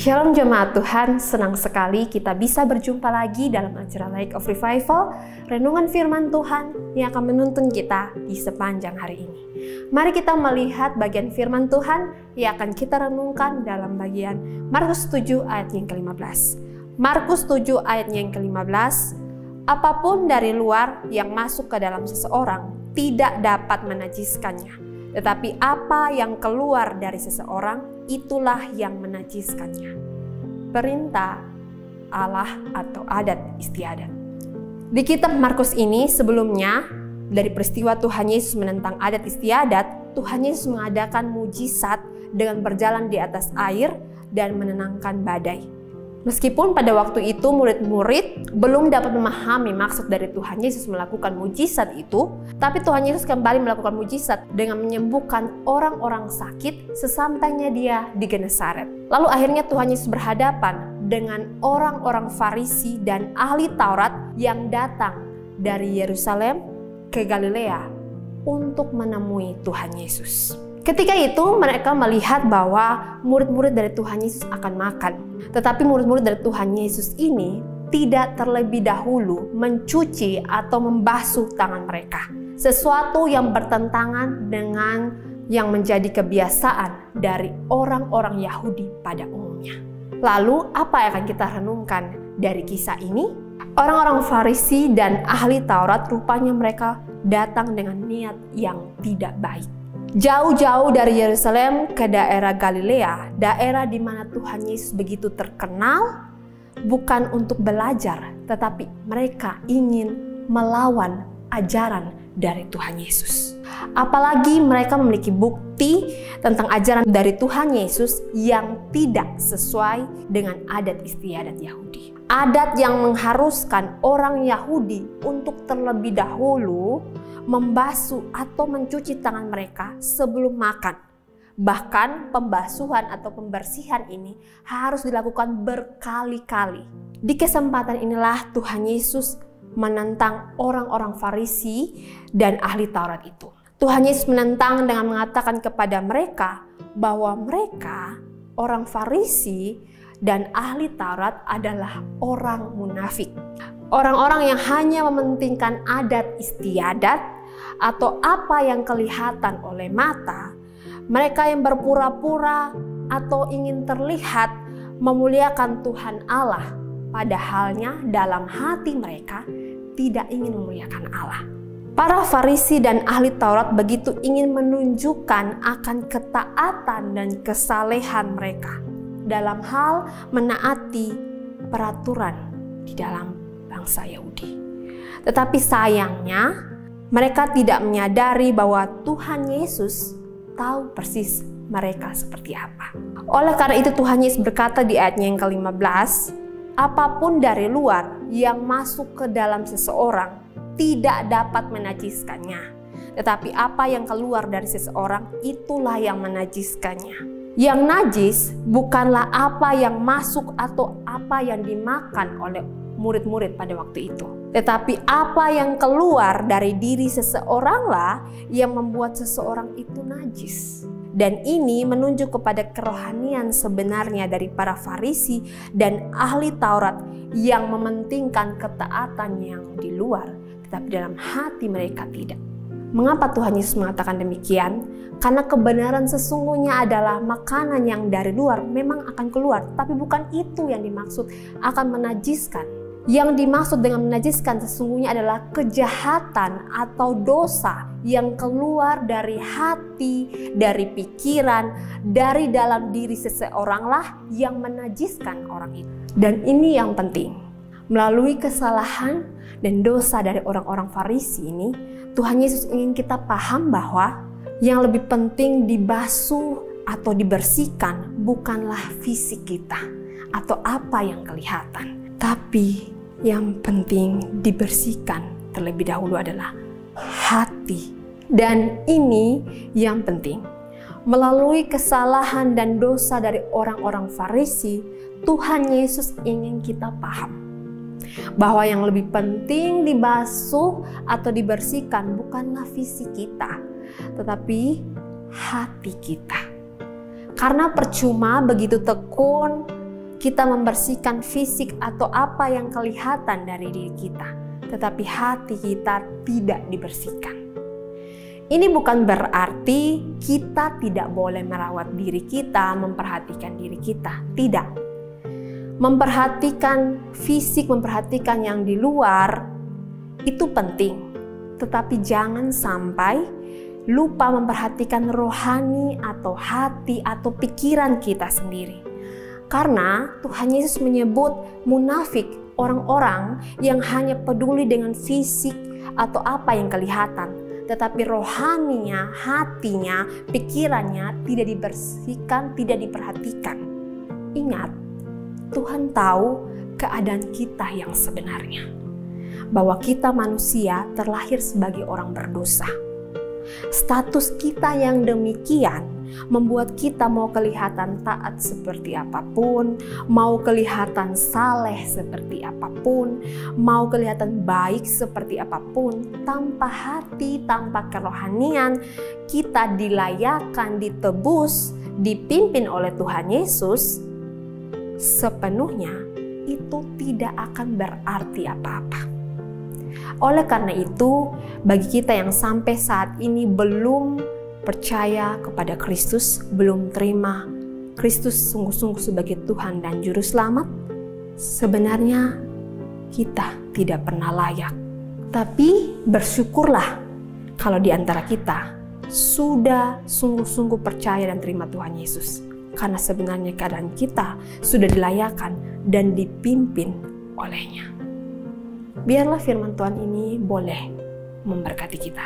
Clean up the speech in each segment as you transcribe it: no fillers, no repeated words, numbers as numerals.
Shalom jemaat Tuhan, senang sekali kita bisa berjumpa lagi dalam acara Lake of Revival, renungan firman Tuhan yang akan menuntun kita di sepanjang hari ini. Mari kita melihat bagian firman Tuhan yang akan kita renungkan dalam bagian Markus 7 ayat yang ke-15. Markus 7 ayat yang ke-15, apapun dari luar yang masuk ke dalam seseorang tidak dapat menajiskannya. Tetapi apa yang keluar dari seseorang, itulah yang menajiskannya. Perintah Allah atau adat istiadat. Di kitab Markus ini sebelumnya, dari peristiwa Tuhan Yesus menentang adat istiadat, Tuhan Yesus mengadakan mujizat dengan berjalan di atas air dan menenangkan badai. Meskipun pada waktu itu murid-murid belum dapat memahami maksud dari Tuhan Yesus melakukan mujizat itu, tapi Tuhan Yesus kembali melakukan mujizat dengan menyembuhkan orang-orang sakit sesampainya dia di Genesaret. Lalu akhirnya Tuhan Yesus berhadapan dengan orang-orang Farisi dan ahli Taurat yang datang dari Yerusalem ke Galilea untuk menemui Tuhan Yesus. Ketika itu mereka melihat bahwa murid-murid dari Tuhan Yesus akan makan. Tetapi murid-murid dari Tuhan Yesus ini tidak terlebih dahulu mencuci atau membasuh tangan mereka. Sesuatu yang bertentangan dengan yang menjadi kebiasaan dari orang-orang Yahudi pada umumnya. Lalu apa yang akan kita renungkan dari kisah ini? Orang-orang Farisi dan ahli Taurat rupanya mereka datang dengan niat yang tidak baik. Jauh-jauh dari Yerusalem ke daerah Galilea, daerah di mana Tuhan Yesus begitu terkenal, bukan untuk belajar, tetapi mereka ingin melawan ajaran dari Tuhan Yesus. Apalagi mereka memiliki bukti tentang ajaran dari Tuhan Yesus yang tidak sesuai dengan adat istiadat Yahudi. Adat yang mengharuskan orang Yahudi untuk terlebih dahulu membasuh atau mencuci tangan mereka sebelum makan. Bahkan pembasuhan atau pembersihan ini harus dilakukan berkali-kali. Di kesempatan inilah Tuhan Yesus menentang orang-orang Farisi dan ahli Taurat itu. Tuhan Yesus menentang dengan mengatakan kepada mereka bahwa mereka, orang Farisi dan ahli Taurat, adalah orang munafik. Orang-orang yang hanya mementingkan adat istiadat atau apa yang kelihatan oleh mata. Mereka yang berpura-pura atau ingin terlihat memuliakan Tuhan Allah, padahalnya dalam hati mereka tidak ingin memuliakan Allah. Para Farisi dan ahli Taurat begitu ingin menunjukkan akan ketaatan dan kesalehan mereka dalam hal menaati peraturan di dalam bangsa Yahudi. Tetapi sayangnya mereka tidak menyadari bahwa Tuhan Yesus tahu persis mereka seperti apa. Oleh karena itu Tuhan Yesus berkata di ayatnya yang ke-15, apapun dari luar yang masuk ke dalam seseorang tidak dapat menajiskannya. Tetapi apa yang keluar dari seseorang, itulah yang menajiskannya. Yang najis bukanlah apa yang masuk atau apa yang dimakan oleh murid-murid pada waktu itu. Tetapi apa yang keluar dari diri seseoranglah yang membuat seseorang itu najis. Dan ini menunjuk kepada kerohanian sebenarnya dari para Farisi dan ahli Taurat yang mementingkan ketaatan yang di luar, tetapi dalam hati mereka tidak. Mengapa Tuhan Yesus mengatakan demikian? Karena kebenaran sesungguhnya adalah makanan yang dari luar memang akan keluar, tapi bukan itu yang dimaksud akan menajiskan. Yang dimaksud dengan menajiskan sesungguhnya adalah kejahatan atau dosa yang keluar dari hati, dari pikiran, dari dalam diri seseoranglah yang menajiskan orang itu. Dan ini yang penting. Melalui kesalahan dan dosa dari orang-orang Farisi ini, Tuhan Yesus ingin kita paham bahwa yang lebih penting dibasuh atau dibersihkan bukanlah fisik kita atau apa yang kelihatan, tapi yang penting dibersihkan terlebih dahulu adalah hati. Dan ini yang penting. Melalui kesalahan dan dosa dari orang-orang Farisi, Tuhan Yesus ingin kita paham bahwa yang lebih penting dibasuh atau dibersihkan bukanlah fisik kita, tetapi hati kita. Karena percuma begitu tekun kita membersihkan fisik atau apa yang kelihatan dari diri kita, tetapi hati kita tidak dibersihkan. Ini bukan berarti kita tidak boleh merawat diri kita, memperhatikan diri kita. Tidak. Memperhatikan fisik, memperhatikan yang di luar, itu penting. Tetapi jangan sampai lupa memperhatikan rohani atau hati atau pikiran kita sendiri. Karena Tuhan Yesus menyebut munafik orang-orang yang hanya peduli dengan fisik atau apa yang kelihatan, tetapi rohaninya, hatinya, pikirannya tidak dibersihkan, tidak diperhatikan. Ingat, Tuhan tahu keadaan kita yang sebenarnya, bahwa kita manusia terlahir sebagai orang berdosa. Status kita yang demikian membuat kita mau kelihatan taat seperti apapun, mau kelihatan saleh seperti apapun, mau kelihatan baik seperti apapun, tanpa hati, tanpa kerohanian, kita dilayakkan, ditebus, dipimpin oleh Tuhan Yesus, sepenuhnya itu tidak akan berarti apa-apa. Oleh karena itu, bagi kita yang sampai saat ini belum percaya kepada Kristus, belum terima Kristus sungguh-sungguh sebagai Tuhan dan Juru Selamat, sebenarnya kita tidak pernah layak. Tapi bersyukurlah kalau di antara kita sudah sungguh-sungguh percaya dan terima Tuhan Yesus. Karena sebenarnya keadaan kita sudah dilayakkan dan dipimpin oleh-Nya. Biarlah firman Tuhan ini boleh memberkati kita.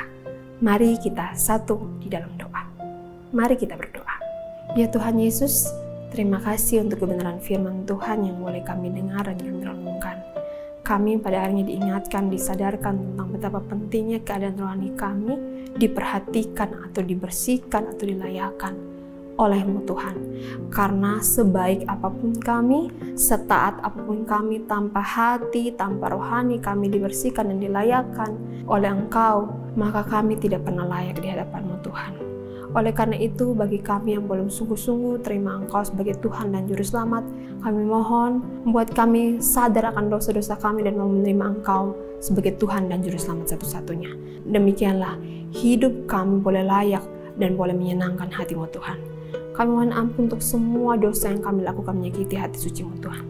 Mari kita satu di dalam doa. Mari kita berdoa. Ya Tuhan Yesus, terima kasih untuk kebenaran firman Tuhan yang boleh kami dengar dan kami renungkan. Kami pada hari ini diingatkan, disadarkan tentang betapa pentingnya keadaan rohani kami diperhatikan atau dibersihkan atau dilayakkan oleh-Mu Tuhan. Karena sebaik apapun kami, setaat apapun kami, tanpa hati, tanpa rohani kami dibersihkan dan dilayakkan oleh Engkau, maka kami tidak pernah layak di hadapan-Mu Tuhan. Oleh karena itu, bagi kami yang belum sungguh-sungguh terima Engkau sebagai Tuhan dan Juru Selamat, kami mohon membuat kami sadar akan dosa-dosa kami dan mau menerima Engkau sebagai Tuhan dan Juru Selamat satu-satunya. Demikianlah hidup kami boleh layak dan boleh menyenangkan hati-Mu Tuhan. Kami mohon ampun untuk semua dosa yang kami lakukan menyakiti hati suci-Mu Tuhan.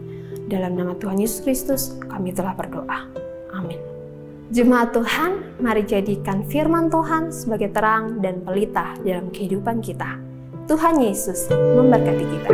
Dalam nama Tuhan Yesus Kristus, kami telah berdoa. Amin. Jemaat Tuhan, mari jadikan firman Tuhan sebagai terang dan pelita dalam kehidupan kita. Tuhan Yesus memberkati kita.